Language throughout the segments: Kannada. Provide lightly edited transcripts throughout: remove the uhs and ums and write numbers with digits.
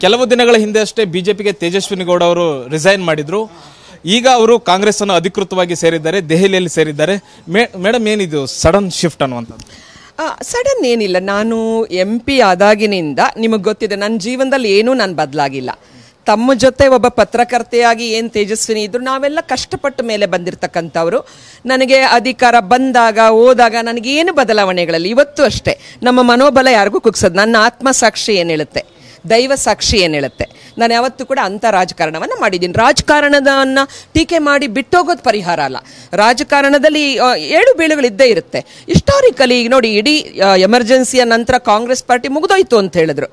ಕೆಲವು ದಿನಗಳ ಹಿಂದೆ ಅಷ್ಟೇ ಬಿಜೆಪಿಗೆ ತೇಜಸ್ವಿನಿ ಗೌಡ ಅವರು ರಿಸೈನ್ ಮಾಡಿದ್ರು. ಈಗ ಅವರು ಕಾಂಗ್ರೆಸ್ ಅನ್ನು ಅಧಿಕೃತವಾಗಿ ಸೇರಿದ್ದಾರೆ, ದೆಹಲಿಯಲ್ಲಿ ಸೇರಿದ್ದಾರೆ. ಮೇಡಮ್, ಏನಿದು ಸಡನ್ ಶಿಫ್ಟ್ ಅನ್ನುವಂಥದ್ದು? ಸಡನ್ ಏನಿಲ್ಲ. ನಾನು MP ಆದಾಗಿನಿಂದ ನಿಮಗೆ ಗೊತ್ತಿದೆ, ನನ್ನ ಜೀವನದಲ್ಲಿ ಏನೂ ನಾನು ಬದಲಾಗಿಲ್ಲ. ತಮ್ಮ ಜೊತೆ ಒಬ್ಬ ಪತ್ರಕರ್ತೆಯಾಗಿ ಏನು ತೇಜಸ್ವಿನಿ ಇದ್ರು, ನಾವೆಲ್ಲ ಕಷ್ಟಪಟ್ಟ ಮೇಲೆ ಬಂದಿರತಕ್ಕಂಥವ್ರು. ನನಗೆ ಅಧಿಕಾರ ಬಂದಾಗ ಹೋದಾಗ ನನಗೇನು ಬದಲಾವಣೆಗಳಲ್ಲಿ ಇವತ್ತು ಅಷ್ಟೇ ನಮ್ಮ ಮನೋಬಲ ಯಾರಿಗೂ ಕುಗ್ಸೋದು. ನನ್ನ ಆತ್ಮಸಾಕ್ಷಿ ಏನು ಹೇಳುತ್ತೆ, ದೈವ ಸಾಕ್ಷಿ ಏನು ಹೇಳುತ್ತೆ. ನಾನು ಯಾವತ್ತೂ ಕೂಡ ಅಂಥ ರಾಜಕಾರಣವನ್ನು ಮಾಡಿದ್ದೀನಿ. ರಾಜಕಾರಣದನ್ನು ಟೀಕೆ ಮಾಡಿ ಬಿಟ್ಟೋಗೋದು ಪರಿಹಾರ ಅಲ್ಲ. ರಾಜಕಾರಣದಲ್ಲಿ ಏಳು ಬೀಳುಗಳಿದ್ದೇ ಇರುತ್ತೆ. ಹಿಸ್ಟಾರಿಕಲಿ ನೋಡಿ, ಇಡೀ ಎಮರ್ಜೆನ್ಸಿಯ ನಂತರ ಕಾಂಗ್ರೆಸ್ ಪಾರ್ಟಿ ಮುಗಿದೋಯ್ತು ಅಂತ ಹೇಳಿದ್ರು.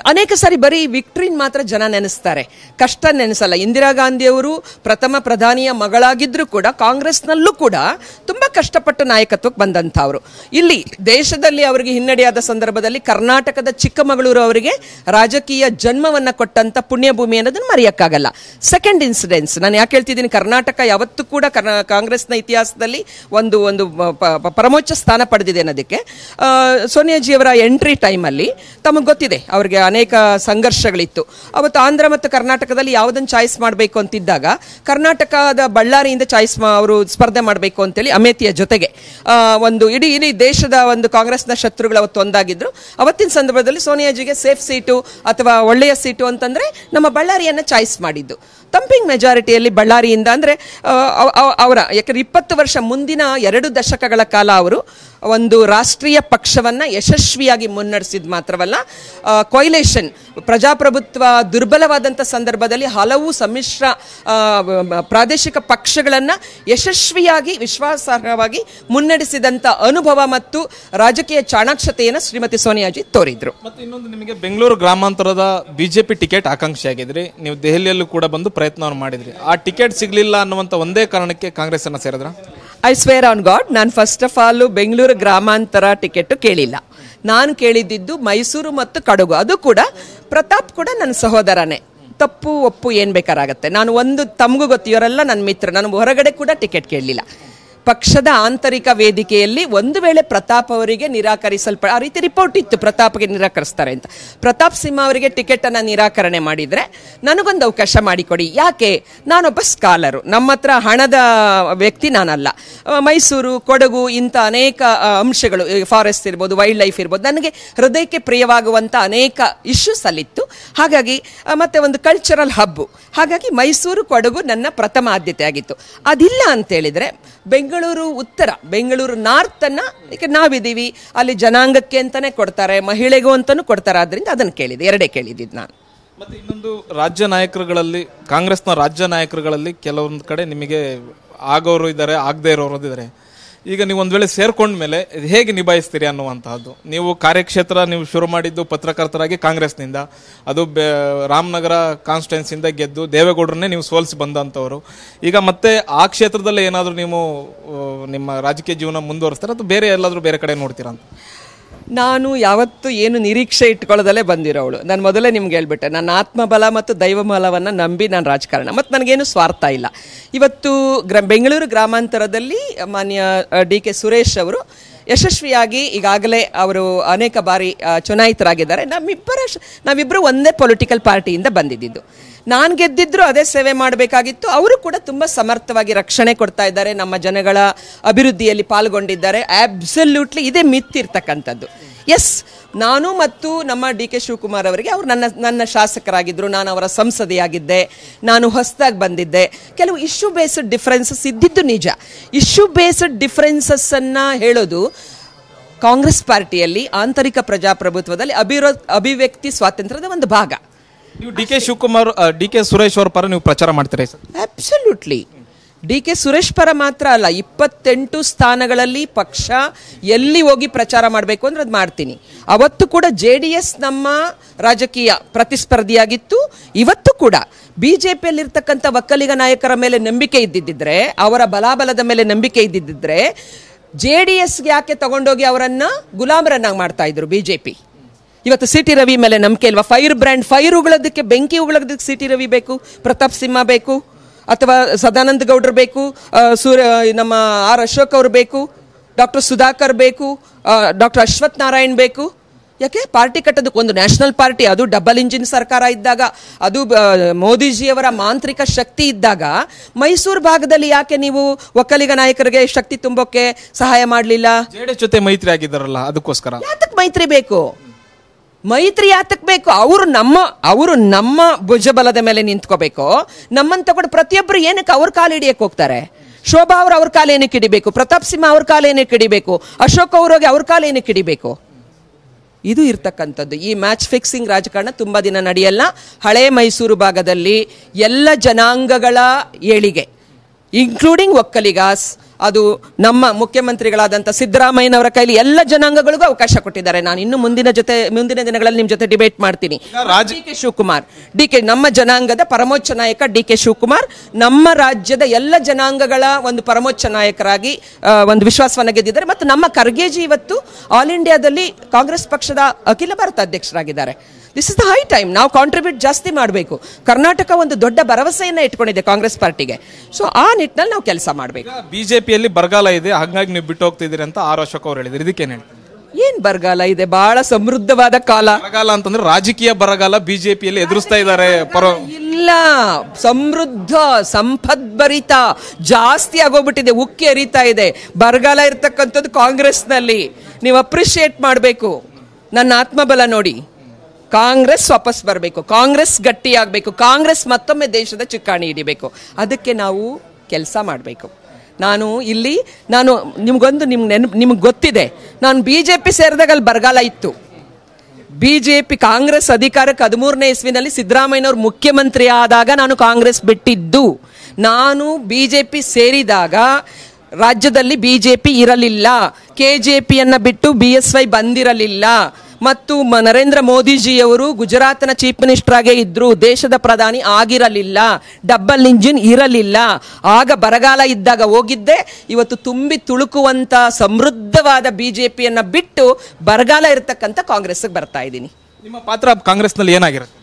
ಅನೇಕ ಸಾರಿ ಬರೀ ವಿಕ್ಟ್ರಿನ್ ಮಾತ್ರ ಜನ ನೆನೆಸ್ತಾರೆ, ಕಷ್ಟ ನೆನೆಸಲ್ಲ. ಇಂದಿರಾ ಗಾಂಧಿಯವರು ಪ್ರಥಮ ಪ್ರಧಾನಿಯ ಮಗಳಾಗಿದ್ದರೂ ಕೂಡ ಕಾಂಗ್ರೆಸ್ನಲ್ಲೂ ಕೂಡ ತುಂಬ ಕಷ್ಟಪಟ್ಟು ನಾಯಕತ್ವಕ್ಕೆ ಬಂದಂಥವ್ರು. ಇಲ್ಲಿ ದೇಶದಲ್ಲಿ ಅವರಿಗೆ ಹಿನ್ನಡೆಯಾದ ಸಂದರ್ಭದಲ್ಲಿ ಕರ್ನಾಟಕದ ಚಿಕ್ಕಮಗಳೂರು ಅವರಿಗೆ ರಾಜಕೀಯ ಜನ್ಮವನ್ನು ಕೊಟ್ಟಂಥ ಪುಣ್ಯಭೂಮಿ ಅನ್ನೋದನ್ನು ಮರೆಯೋಕ್ಕಾಗಲ್ಲ. ಸೆಕೆಂಡ್ ಇನ್ಸಿಡೆನ್ಸ್ ನಾನು ಯಾಕೆ ಹೇಳ್ತಿದ್ದೀನಿ, ಕರ್ನಾಟಕ ಯಾವತ್ತೂ ಕೂಡ ಕಾಂಗ್ರೆಸ್ನ ಇತಿಹಾಸದಲ್ಲಿ ಒಂದು ಒಂದು ಪರಮೋಚ್ಚ ಸ್ಥಾನ ಪಡೆದಿದೆ ಅನ್ನೋದಕ್ಕೆ ಸೋನಿಯಾಜಿಯವರ ಎಂಟ್ರಿ ಟೈಮಲ್ಲಿ ತಮಗೆ ಗೊತ್ತಿದೆ, ಅವ್ರಿಗೆ ಅನೇಕ ಸಂಘರ್ಷಗಳಿತ್ತು. ಅವತ್ತು ಆಂಧ್ರ ಮತ್ತು ಕರ್ನಾಟಕದಲ್ಲಿ ಯಾವುದನ್ನು ಚಾಯ್ಸ್ ಮಾಡಬೇಕು ಅಂತಿದ್ದಾಗ ಕರ್ನಾಟಕದ ಬಳ್ಳಾರಿಯಿಂದ ಚಾಯ್ಸ್ ಅವರು ಸ್ಪರ್ಧೆ ಮಾಡಬೇಕು ಅಂತೇಳಿ ಅಮೇಥಿಯ ಜೊತೆಗೆ ಒಂದು ಇಡೀ ದೇಶದ ಒಂದು ಕಾಂಗ್ರೆಸ್ನ ಶತ್ರುಗಳು ಅವತ್ತು ಒಂದಾಗಿದ್ರು. ಅವತ್ತಿನ ಸಂದರ್ಭದಲ್ಲಿ ಸೋನಿಯಾಜಿಗೆ ಸೇಫ್ ಸೀಟು ಅಥವಾ ಒಳ್ಳೆಯ ಸೀಟು ಅಂತಂದರೆ ನಮ್ಮ ಬಳ್ಳಾರಿಯನ್ನು ಚಾಯ್ಸ್ ಮಾಡಿದ್ದು. ತಂಪಿಂಗ್ ಮೆಜಾರಿಟಿಯಲ್ಲಿ ಬಳ್ಳಾರಿಯಿಂದ ಅಂದರೆ ಅವರ ಯಾಕಂದರೆ 20 ವರ್ಷ ಮುಂದಿನ 2 ದಶಕಗಳ ಕಾಲ ಅವರು ಒಂದು ರಾಷ್ಟ್ರೀಯ ಪಕ್ಷವನ್ನು ಯಶಸ್ವಿಯಾಗಿ ಮುನ್ನಡೆಸಿದ ಮಾತ್ರವಲ್ಲ, ಕೊಯ್ಲೇಷನ್ ಪ್ರಜಾಪ್ರಭುತ್ವ ದುರ್ಬಲವಾದಂಥ ಸಂದರ್ಭದಲ್ಲಿ ಹಲವು ಸಮ್ಮಿಶ್ರ ಪ್ರಾದೇಶಿಕ ಪಕ್ಷಗಳನ್ನು ಯಶಸ್ವಿಯಾಗಿ ವಿಶ್ವಾಸಾರ್ಹವಾಗಿ ಮುನ್ನಡೆಸಿದಂಥ ಅನುಭವ ಮತ್ತು ರಾಜಕೀಯ ಚಾಣಾಕ್ಷತೆಯನ್ನು ಶ್ರೀಮತಿ ಸೋನಿಯಾಜಿ ತೋರಿದ್ರು. ಮತ್ತು ಇನ್ನೊಂದು, ನಿಮಗೆ ಬೆಂಗಳೂರು ಗ್ರಾಮಾಂತರದ ಬಿಜೆಪಿ ಟಿಕೆಟ್ ಆಕಾಂಕ್ಷಿಯಾಗಿದ್ರಿ, ನೀವು ದೆಹಲಿಯಲ್ಲೂ ಕೂಡ ಬಂದು ಪ್ರಯತ್ನವನ್ನು ಮಾಡಿದ್ರಿ. ಆ ಟಿಕೆಟ್ ಸಿಗಲಿಲ್ಲ ಅನ್ನುವಂಥ ಒಂದೇ ಕಾರಣಕ್ಕೆ ಕಾಂಗ್ರೆಸ್ ಅನ್ನು ಸೇರಿದ್ರ? ಐ ಸ್ವೇರ್ ಆನ್ ಗಾಡ್, ನಾನು ಫಸ್ಟ್ ಆಫ್ ಆಲ್ ಬೆಂಗಳೂರು ಗ್ರಾಮಾಂತರ ಟಿಕೆಟ್ ಕೇಳಿಲ್ಲ. ನಾನು ಕೇಳಿದ್ದು ಮೈಸೂರು ಮತ್ತು ಕೊಡಗು. ಅದು ಕೂಡ ಪ್ರತಾಪ್ ಕೂಡ ನನ್ನ ಸಹೋದರನೇ. ತಪ್ಪು ಒಪ್ಪು ಏನು ಬೇಕಾರಾಗತ್ತೆ. ನಾನು ಒಂದು ತಮಗೂ ಗೊತ್ತು, ಇವರೆಲ್ಲ ನನ್ನ ಮಿತ್ರ. ನಾನು ಹೊರಗಡೆ ಕೂಡ ಟಿಕೆಟ್ ಕೇಳಲಿಲ್ಲ. ಪಕ್ಷದ ಆಂತರಿಕ ವೇದಿಕೆಯಲ್ಲಿ ಒಂದು ವೇಳೆ ಪ್ರತಾಪ್ ಅವರಿಗೆ ಆ ರೀತಿ ರಿಪೋರ್ಟ್ ಇತ್ತು, ಪ್ರತಾಪ್ಗೆ ನಿರಾಕರಿಸ್ತಾರೆ ಅಂತ. ಪ್ರತಾಪ್ ಸಿಂಹ ಅವರಿಗೆ ಟಿಕೆಟನ್ನು ನಿರಾಕರಣೆ ಮಾಡಿದರೆ ನನಗೊಂದು ಅವಕಾಶ ಮಾಡಿಕೊಡಿ. ಯಾಕೆ? ನಾನೊಬ್ಬ ಸ್ಕಾಲರು, ನಮ್ಮ ಹತ್ರ ಹಣದ ವ್ಯಕ್ತಿ ನಾನಲ್ಲ. ಮೈಸೂರು, ಕೊಡಗು ಇಂಥ ಅನೇಕ ಅಂಶಗಳು, ಫಾರೆಸ್ಟ್ ಇರ್ಬೋದು, ವೈಲ್ಡ್ ಲೈಫ್ ಇರ್ಬೋದು, ನನಗೆ ಹೃದಯಕ್ಕೆ ಪ್ರಿಯವಾಗುವಂಥ ಅನೇಕ ಇಶ್ಯೂಸ್ ಅಲ್ಲಿತ್ತು. ಹಾಗಾಗಿ ಮತ್ತೆ ಒಂದು ಕಲ್ಚರಲ್ ಹಬ್ಬು, ಹಾಗಾಗಿ ಮೈಸೂರು, ಕೊಡಗು ನನ್ನ ಪ್ರಥಮ ಆದ್ಯತೆ ಆಗಿತ್ತು. ಅದಿಲ್ಲ ಅಂತೇಳಿದರೆ ಬೆಂಗಳೂರು ಉತ್ತರ, ಬೆಂಗಳೂರು ನಾರ್ತನ್ನು ಈಗ ನಾವಿದ್ದೀವಿ, ಅಲ್ಲಿ ಜನಾಂಗಕ್ಕೆ ಅಂತಲೇ ಕೊಡ್ತಾರೆ, ಮಹಿಳೆಗೂ ಅಂತಲೂ ಕೊಡ್ತಾರೆ. ಆದ್ದರಿಂದ ಅದನ್ನು ಕೇಳಿದೆ, ಎರಡೇ ಕೇಳಿದ್ದು ನಾನು. ಮತ್ತು ಇನ್ನೊಂದು, ರಾಜ್ಯ ನಾಯಕರುಗಳಲ್ಲಿ, ಕಾಂಗ್ರೆಸ್ನ ರಾಜ್ಯ ನಾಯಕರುಗಳಲ್ಲಿ ಕೆಲವೊಂದು ಕಡೆ ನಿಮಗೆ ಆಗೋರು ಇದ್ದಾರೆ, ಆಗದೇ ಇರೋರು ಇದ್ದಾರೆ. ಈಗ ನೀವು ಒಂದು ವೇಳೆ ಸೇರ್ಕೊಂಡ ಮೇಲೆ ಹೇಗೆ ನಿಭಾಯಿಸ್ತೀರಿ ಅನ್ನುವಂತಹದ್ದು. ನೀವು ಕಾರ್ಯಕ್ಷೇತ್ರ ನೀವು ಶುರು ಮಾಡಿದ್ದು ಪತ್ರಕರ್ತರಾಗಿ ಕಾಂಗ್ರೆಸ್ನಿಂದ, ಅದು ರಾಮನಗರ ಕಾನ್ಸ್ಟಿಟ್ಯೂನ್ಸಿಯಿಂದ ಗೆದ್ದು ದೇವೇಗೌಡರನ್ನೇ ನೀವು ಸೋಲಿಸಿ ಬಂದಂಥವ್ರು. ಈಗ ಮತ್ತೆ ಆ ಕ್ಷೇತ್ರದಲ್ಲೇ ಏನಾದರೂ ನೀವು ನಿಮ್ಮ ರಾಜಕೀಯ ಜೀವನ ಮುಂದುವರಿಸ್ತಾರೆ ಅಥವಾ ಬೇರೆ ಎಲ್ಲಾದರೂ ಬೇರೆ ಕಡೆ ನೋಡ್ತೀರಾ ಅಂತ? ನಾನು ಯಾವತ್ತೂ ಏನು ನಿರೀಕ್ಷೆ ಇಟ್ಕೊಳ್ಳೋದಲ್ಲೇ ಬಂದಿರೋವಳು. ನಾನು ಮೊದಲೇ ನಿಮ್ಗೆ ಹೇಳ್ಬಿಟ್ಟೆ, ನನ್ನ ಆತ್ಮಬಲ ಮತ್ತು ದೈವಬಲವನ್ನು ನಂಬಿ ನಾನು ರಾಜಕಾರಣ, ಮತ್ತು ನನಗೇನು ಸ್ವಾರ್ಥ ಇಲ್ಲ. ಇವತ್ತು ಬೆಂಗಳೂರು ಗ್ರಾಮಾಂತರದಲ್ಲಿ ಮಾನ್ಯ DK ಸುರೇಶ್ ಅವರು ಯಶಸ್ವಿಯಾಗಿ ಈಗಾಗಲೇ ಅವರು ಅನೇಕ ಬಾರಿ ಚುನಾಯಿತರಾಗಿದ್ದಾರೆ. ನಾವಿಬ್ಬರು ಒಂದೇ ಪೊಲಿಟಿಕಲ್ ಪಾರ್ಟಿಯಿಂದ ಬಂದಿದ್ದು. ನಾನು ಗೆದ್ದಿದ್ರು ಅದೇ ಸೇವೆ ಮಾಡಬೇಕಾಗಿತ್ತು. ಅವರು ಕೂಡ ತುಂಬ ಸಮರ್ಥವಾಗಿ ರಕ್ಷಣೆ ಕೊಡ್ತಾ ಇದ್ದಾರೆ, ನಮ್ಮ ಜನಗಳ ಅಭಿವೃದ್ಧಿಯಲ್ಲಿ ಪಾಲ್ಗೊಂಡಿದ್ದಾರೆ. ಆಬ್ಸಲ್ಯೂಟ್ಲಿ ಇದೇ ಮಿತ್ತಿರ್ತಕ್ಕಂಥದ್ದು. ಎಸ್, ನಾನು ಮತ್ತು ನಮ್ಮ DK ಶಿವಕುಮಾರ್ ಅವರಿಗೆ ಅವರು ನನ್ನ ಶಾಸಕರಾಗಿದ್ದರು, ನಾನು ಅವರ ಸಂಸದೆಯಾಗಿದ್ದೆ, ನಾನು ಹೊಸದಾಗಿ ಬಂದಿದ್ದೆ. ಕೆಲವು ಇಶ್ಯೂ ಬೇಸ್ಡ್ ಡಿಫ್ರೆನ್ಸಸ್ ಇದ್ದಿದ್ದು ನಿಜ. ಇಶ್ಯೂ ಬೇಸ್ಡ್ ಡಿಫ್ರೆನ್ಸಸ್ಸನ್ನು ಹೇಳೋದು ಕಾಂಗ್ರೆಸ್ ಪಾರ್ಟಿಯಲ್ಲಿ ಆಂತರಿಕ ಪ್ರಜಾಪ್ರಭುತ್ವದಲ್ಲಿ ಅಭಿವ್ಯಕ್ತಿ ಸ್ವಾತಂತ್ರ್ಯದ ಒಂದು ಭಾಗ. ನೀವು DK ಶಿವಕುಮಾರ್, DK ಸುರೇಶ್ ಅವರ ಪರ ನೀವು ಪ್ರಚಾರ ಮಾಡ್ತೀರಾ? ಅಬ್ಸಲ್ಯೂಟ್ಲಿ. DK ಸುರೇಶ್ ಪರ ಮಾತ್ರ ಅಲ್ಲ, 28 ಸ್ಥಾನಗಳಲ್ಲಿ ಪಕ್ಷ ಎಲ್ಲಿ ಹೋಗಿ ಪ್ರಚಾರ ಮಾಡಬೇಕು ಅಂದ್ರೆ ಅದು ಮಾಡ್ತೀನಿ. ಅವತ್ತು ಕೂಡ JDS ನಮ್ಮ ರಾಜಕೀಯ ಪ್ರತಿಸ್ಪರ್ಧಿಯಾಗಿತ್ತು. ಇವತ್ತು ಕೂಡ BJPಯಲ್ಲಿರ್ತಕ್ಕಂಥ ಒಕ್ಕಲಿಗ ನಾಯಕರ ಮೇಲೆ ನಂಬಿಕೆ ಇದ್ದಿದ್ದರೆ, ಅವರ ಬಲಾಬಲದ ಮೇಲೆ ನಂಬಿಕೆ ಇದ್ದಿದ್ದರೆ JDSಗೆ ಯಾಕೆ ತಗೊಂಡೋಗಿ ಅವರನ್ನು ಗುಲಾಮರನ್ನಾಗಿ ಮಾಡ್ತಾ ಇದ್ರು BJP? ಇವತ್ತು CT ರವಿ ಮೇಲೆ ನಂಬಿಕೆ ಇಲ್ವಾ? ಫೈರ್ ಬ್ರ್ಯಾಂಡ್, ಫೈರ್ ಉಗಳೋದಕ್ಕೆ, ಬೆಂಕಿ ಉಗಳೋದಕ್ಕೆ CT ರವಿ ಬೇಕು, ಪ್ರತಾಪ್ ಸಿಂಹ ಬೇಕು, ಅಥವಾ ಸದಾನಂದ ಗೌಡರು ಬೇಕು, ನಮ್ಮ R ಅಶೋಕ್ ಅವರು ಬೇಕು, ಡಾಕ್ಟರ್ ಸುಧಾಕರ್ ಬೇಕು, ಡಾಕ್ಟರ್ ಅಶ್ವಥ್ ನಾರಾಯಣ್ ಬೇಕು. ಯಾಕೆ ಪಾರ್ಟಿ ಕಟ್ಟೋದಕ್ಕೆ ಒಂದು ನ್ಯಾಷನಲ್ ಪಾರ್ಟಿ, ಅದು ಡಬಲ್ ಇಂಜಿನ್ ಸರ್ಕಾರ ಇದ್ದಾಗ, ಅದು ಮೋದಿಜಿಯವರ ಮಾಂತ್ರಿಕ ಶಕ್ತಿ ಇದ್ದಾಗ, ಮೈಸೂರು ಭಾಗದಲ್ಲಿ ಯಾಕೆ ನೀವು ಒಕ್ಕಲಿಗ ನಾಯಕರಿಗೆ ಶಕ್ತಿ ತುಂಬೋಕೆ ಸಹಾಯ ಮಾಡಲಿಲ್ಲ? ಜೆಡಿಎಸ್ ಜೊತೆ ಮೈತ್ರಿ ಆಗಿದ್ದಾರಲ್ಲ, ಅದಕ್ಕೋಸ್ಕರ. ಯಾತಕ್ ಮೈತ್ರಿ ಬೇಕು? ಮೈತ್ರಿ ಯಾತಕ್ ಬೇಕು? ಅವರು ನಮ್ಮ ಭುಜಬಲದ ಮೇಲೆ ನಿಂತ್ಕೋಬೇಕು. ನಮ್ಮನ್ನು ತಗೊಂಡು ಪ್ರತಿಯೊಬ್ಬರು ಏನಕ್ಕೆ ಅವ್ರ ಕಾಲು ಹಿಡಿಯಕ್ಕೆ ಹೋಗ್ತಾರೆ? ಶೋಭಾ ಅವ್ರ ಕಾಲು ಏನಕ್ಕೆ ಹಿಡಿಬೇಕು? ಪ್ರತಾಪ್ ಸಿಂಹ ಅವ್ರ ಕಾಲು ಏನಕ್ಕೆ ಹಿಡಿಬೇಕು? ಅಶೋಕ್ ಅವ್ರಿಗೆ ಅವ್ರ ಕಾಲು ಏನಕ್ಕೆ ಹಿಡಿಬೇಕು? ಇದು ಇರ್ತಕ್ಕಂಥದ್ದು. ಈ ಮ್ಯಾಚ್ ಫಿಕ್ಸಿಂಗ್ ರಾಜಕಾರಣ ತುಂಬ ದಿನ ನಡೆಯಲ್ಲ. ಹಳೆ ಮೈಸೂರು ಭಾಗದಲ್ಲಿ ಎಲ್ಲ ಜನಾಂಗಗಳ ಏಳಿಗೆ, ಇನ್ಕ್ಲೂಡಿಂಗ್ ಒಕ್ಕಲಿಗಾಸ್, ಅದು ನಮ್ಮ ಮುಖ್ಯಮಂತ್ರಿಗಳಾದಂಥ ಸಿದ್ದರಾಮಯ್ಯನವರ ಕೈಲಿ ಎಲ್ಲ ಜನಾಂಗಗಳಿಗೂ ಅವಕಾಶ ಕೊಟ್ಟಿದ್ದಾರೆ. ನಾನು ಇನ್ನು ಮುಂದಿನ ದಿನಗಳಲ್ಲಿ ನಿಮ್ಮ ಜೊತೆ ಡಿಬೇಟ್ ಮಾಡ್ತೀನಿ. ಡಿ.ಕೆ. ಶಿವಕುಮಾರ್, ನಮ್ಮ ಜನಾಂಗದ ಪರಮೋಚ್ಚ ನಾಯಕ ಡಿ.ಕೆ. ಶಿವಕುಮಾರ್ ನಮ್ಮ ರಾಜ್ಯದ ಎಲ್ಲ ಜನಾಂಗಗಳ ಒಂದು ಪರಮೋಚ್ಚ ನಾಯಕರಾಗಿ ಒಂದು ವಿಶ್ವಾಸವನ್ನು ಗೆದ್ದಿದ್ದಾರೆ. ಮತ್ತು ನಮ್ಮ ಖರ್ಗೆಜಿ ಇವತ್ತು ಆಲ್ ಇಂಡಿಯಾದಲ್ಲಿ ಕಾಂಗ್ರೆಸ್ ಪಕ್ಷದ ಅಖಿಲ ಭಾರತ ಅಧ್ಯಕ್ಷರಾಗಿದ್ದಾರೆ. This is the high time. ನಾವು ಕಾಂಟ್ರಿಬ್ಯೂಟ್ ಜಾಸ್ತಿ ಮಾಡಬೇಕು. ಕರ್ನಾಟಕ ಒಂದು ದೊಡ್ಡ ಭರವಸೆಯನ್ನ ಇಟ್ಕೊಂಡಿದೆ ಕಾಂಗ್ರೆಸ್ ಪಾರ್ಟಿಗೆ. ಸೊ ಆ ನಿಟ್ಟಿನಲ್ಲಿ ನಾವು ಕೆಲಸ ಮಾಡಬೇಕು. ಬಿಜೆಪಿಯಲ್ಲಿ ಬರಗಾಲ ಇದೆ, ಹಾಗಾಗಿ ನೀವು ಬಿಟ್ಟು ಹೋಗ್ತಿದ್ದೀರಿ ಅಂತ ಅಶೋಕ್ ಅವರು ಹೇಳಿದ್ರು. ಇದಕ್ಕೇನು ಹೇಳ್ತೀವಿ? ಏನ್ ಬರಗಾಲ ಇದೆ? ಬಹಳ ಸಮೃದ್ಧವಾದ ಕಾಲ. ಬರಗಾಲ ಅಂತಂದ್ರೆ ರಾಜಕೀಯ ಬರಗಾಲ ಬಿಜೆಪಿಯಲ್ಲಿ ಎದುರಿಸ್ತಾ ಇದ್ದಾರೆ. ಇಲ್ಲ, ಸಮೃದ್ಧ ಸಂಪದ್ಭರಿತ ಜಾಸ್ತಿ ಆಗೋಗ್ಬಿಟ್ಟಿದೆ, ಉಕ್ಕಿ ಹರಿತಾ ಇದೆ. ಬರಗಾಲ ಇರ್ತಕ್ಕಂಥದ್ದು ಕಾಂಗ್ರೆಸ್ನಲ್ಲಿ. ನೀವು ಅಪ್ರಿಶಿಯೇಟ್ ಮಾಡಬೇಕು. ನನ್ನ ಆತ್ಮಬಲ ನೋಡಿ. ಕಾಂಗ್ರೆಸ್ ವಾಪಸ್ ಬರಬೇಕು, ಕಾಂಗ್ರೆಸ್ ಗಟ್ಟಿಯಾಗಬೇಕು, ಕಾಂಗ್ರೆಸ್ ಮತ್ತೊಮ್ಮೆ ದೇಶದ ಚುಕ್ಕಾಣಿ ಹಿಡಿಬೇಕು. ಅದಕ್ಕೆ ನಾವು ಕೆಲಸ ಮಾಡಬೇಕು. ನಿಮ್ಗೆ ಗೊತ್ತಿದೆ, ನಾನು ಬಿಜೆಪಿ ಸೇರಿದಾಗ ಅಲ್ಲಿ ಬರಗಾಲ ಇತ್ತು. ಬಿಜೆಪಿ ಕಾಂಗ್ರೆಸ್ ಅಧಿಕಾರಕ್ಕೆ 13ನೇ ಇಸ್ವಿನಲ್ಲಿ ಸಿದ್ದರಾಮಯ್ಯನವರು ಮುಖ್ಯಮಂತ್ರಿ ಆದಾಗ ನಾನು ಕಾಂಗ್ರೆಸ್ ಬಿಟ್ಟಿದ್ದು. ನಾನು ಬಿಜೆಪಿ ಸೇರಿದಾಗ ರಾಜ್ಯದಲ್ಲಿ ಬಿಜೆಪಿ ಇರಲಿಲ್ಲ. ಕೆಜೆಪಿಯನ್ನು ಬಿಟ್ಟು BSY ಬಂದಿರಲಿಲ್ಲ. ಮತ್ತು ನರೇಂದ್ರ ಮೋದಿಜಿಯವರು ಗುಜರಾತ್ನ ಚೀಫ್ ಮಿನಿಸ್ಟರ್ ಆಗೇ ಇದ್ರು, ದೇಶದ ಪ್ರಧಾನಿ ಆಗಿರಲಿಲ್ಲ, ಡಬಲ್ ಇಂಜಿನ್ ಇರಲಿಲ್ಲ. ಆಗ ಬರಗಾಲ ಇದ್ದಾಗ ಹೋಗಿದ್ದೆ. ಇವತ್ತು ತುಂಬಿ ತುಳುಕುವಂತ ಸಮೃದ್ಧವಾದ ಬಿಜೆಪಿಯನ್ನ ಬಿಟ್ಟು ಬರಗಾಲ ಇರತಕ್ಕಂಥ ಕಾಂಗ್ರೆಸ್ಗೆ ಬರ್ತಾ ಇದ್ದೀನಿ. ನಿಮ್ಮ ಪಾತ್ರ ಕಾಂಗ್ರೆಸ್ನಲ್ಲಿ ಏನಾಗಿರುತ್ತೆ?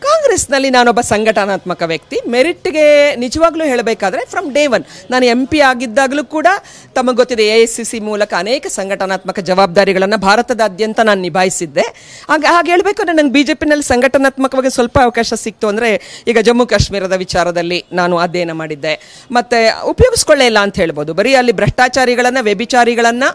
ಕಾಂಗ್ರೆಸ್ನಲ್ಲಿ ನಾನೊಬ್ಬ ಸಂಘಟನಾತ್ಮಕ ವ್ಯಕ್ತಿ. ಮೆರಿಟ್ಗೆ ನಿಜವಾಗ್ಲೂ ಹೇಳಬೇಕಾದ್ರೆ ಫ್ರಮ್ ಡೇ ಒನ್ ನಾನು MP ಆಗಿದ್ದಾಗಲೂ ಕೂಡ ತಮಗೆ ಗೊತ್ತಿದೆ, AICC ಮೂಲಕ ಅನೇಕ ಸಂಘಟನಾತ್ಮಕ ಜವಾಬ್ದಾರಿಗಳನ್ನು ಭಾರತದಾದ್ಯಂತ ನಾನು ನಿಭಾಯಿಸಿದ್ದೆ. ಹಾಗೆ ಹೇಳಬೇಕಂದ್ರೆ ನಂಗೆ BJPನಲ್ಲಿ ಸಂಘಟನಾತ್ಮಕವಾಗಿ ಸ್ವಲ್ಪ ಅವಕಾಶ ಸಿಕ್ತು. ಅಂದರೆ ಈಗ ಜಮ್ಮು ಕಾಶ್ಮೀರದ ವಿಚಾರದಲ್ಲಿ ನಾನು ಅಧ್ಯಯನ ಮಾಡಿದ್ದೆ. ಮತ್ತು ಉಪಯೋಗಿಸ್ಕೊಳ್ಳೇ ಇಲ್ಲ ಅಂತ ಹೇಳ್ಬೋದು. ಬರೀ ಅಲ್ಲಿ ಭ್ರಷ್ಟಾಚಾರಿಗಳನ್ನು, ವ್ಯಭಿಚಾರಿಗಳನ್ನು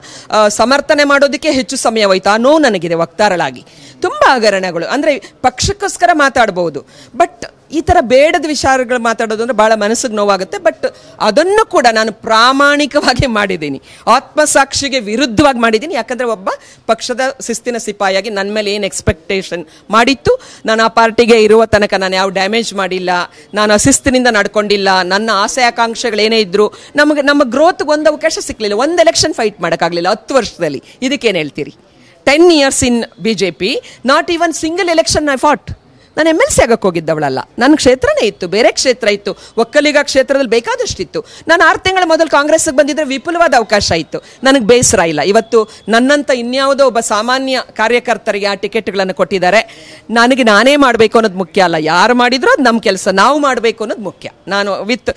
ಸಮರ್ಥನೆ ಮಾಡೋದಕ್ಕೆ ಹೆಚ್ಚು ಸಮಯವಾಯಿತು. ಆ ನೋವು ನನಗಿದೆ ವಕ್ತಾರಳಾಗಿ. ತುಂಬ ಹಗರಣಗಳು, ಅಂದರೆ ಪಕ್ಷಕ್ಕೋಸ್ಕರ ಮಾತಾಡ್ಬೋದು, ಬಟ್ ಈ ಥರ ಬೇಡದ ವಿಚಾರಗಳು ಮಾತಾಡೋದು ಅಂದರೆ ಭಾಳ ಮನಸ್ಸಿಗೆ ನೋವಾಗುತ್ತೆ. ಬಟ್ ಅದನ್ನು ಕೂಡ ನಾನು ಪ್ರಾಮಾಣಿಕವಾಗಿ ಮಾಡಿದ್ದೀನಿ, ಆತ್ಮಸಾಕ್ಷಿಗೆ ವಿರುದ್ಧವಾಗಿ ಮಾಡಿದ್ದೀನಿ. ಯಾಕಂದರೆ ಒಬ್ಬ ಪಕ್ಷದ ಶಿಸ್ತಿನ ಸಿಪಾಯಿಯಾಗಿ ನನ್ನ ಮೇಲೆ ಏನು ಎಕ್ಸ್ಪೆಕ್ಟೇಷನ್ ಮಾಡಿತ್ತು, ನಾನು ಆ ಪಾರ್ಟಿಗೆ ಇರುವ ತನಕ ನಾನು ಯಾವ ಡ್ಯಾಮೇಜ್ ಮಾಡಿಲ್ಲ, ನಾನು ಅಶಿಸ್ತಿನಿಂದ ನಡ್ಕೊಂಡಿಲ್ಲ. ನನ್ನ ಆಸೆ ಆಕಾಂಕ್ಷೆಗಳೇನೇ ಇದ್ರು ನಮ್ಮ ಗ್ರೋತ್ಗೆ ಒಂದು ಅವಕಾಶ ಸಿಕ್ಕಲಿಲ್ಲ. ಒಂದು ಎಲೆಕ್ಷನ್ ಫೈಟ್ ಮಾಡೋಕ್ಕಾಗಲಿಲ್ಲ 10 ವರ್ಷದಲ್ಲಿ. ಇದಕ್ಕೇನು ಹೇಳ್ತೀರಿ? 10 years in BJP, not even single election I fought. ನಾನು MLC ಆಗಕ್ಕೆ ಹೋಗಿದ್ದವಳಲ್ಲ. ನನ್ನ ಕ್ಷೇತ್ರನೇ ಇತ್ತು, ಬೇರೆ ಕ್ಷೇತ್ರ ಇತ್ತು, ಒಕ್ಕಲಿಗ ಕ್ಷೇತ್ರದಲ್ಲಿ ಬೇಕಾದಷ್ಟಿತ್ತು. ನಾನು 6 ತಿಂಗಳ ಮೊದಲು ಕಾಂಗ್ರೆಸ್ಗೆ ಬಂದಿದ್ರೆ ವಿಪುಲವಾದ ಅವಕಾಶ ಇತ್ತು. ನನಗೆ ಬೇಸರ ಇಲ್ಲ. ಇವತ್ತು ನನ್ನಂತ ಇನ್ಯಾವುದೋ ಒಬ್ಬ ಸಾಮಾನ್ಯ ಕಾರ್ಯಕರ್ತರಿಗೆ ಆ ಟಿಕೆಟ್ಗಳನ್ನು ಕೊಟ್ಟಿದ್ದಾರೆ. ನಾನೇ ಮಾಡಬೇಕು ಅನ್ನೋದು ಮುಖ್ಯ ಅಲ್ಲ, ಯಾರು ಮಾಡಿದ್ರು ಅದು ನಮ್ಮ ಕೆಲಸ, ನಾವು ಮಾಡಬೇಕು ಅನ್ನೋದು ಮುಖ್ಯ. ನಾನು ವಿತ್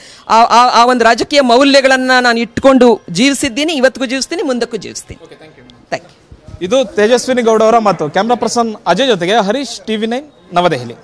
ಆ ಒಂದು ರಾಜಕೀಯ ಮೌಲ್ಯಗಳನ್ನು ನಾನು ಇಟ್ಕೊಂಡು ಜೀವಿಸಿದ್ದೀನಿ, ಇವತ್ತಿಗೂ ಜೀವಿಸ್ತೀನಿ, ಮುಂದಕ್ಕೂ ಜೀವಿಸ್ತೀನಿ. Thank you. ಇದು ತೇಜಸ್ವಿನಿ ಗೌಡ ಅವರ ಮಾತು. ಕ್ಯಾಮ್ರಾ ಪರ್ಸನ್ ಅಜಯ್ ಜೊತೆಗೆ ಹರೀಶ್, TV9 ನವದೆಹಲಿ.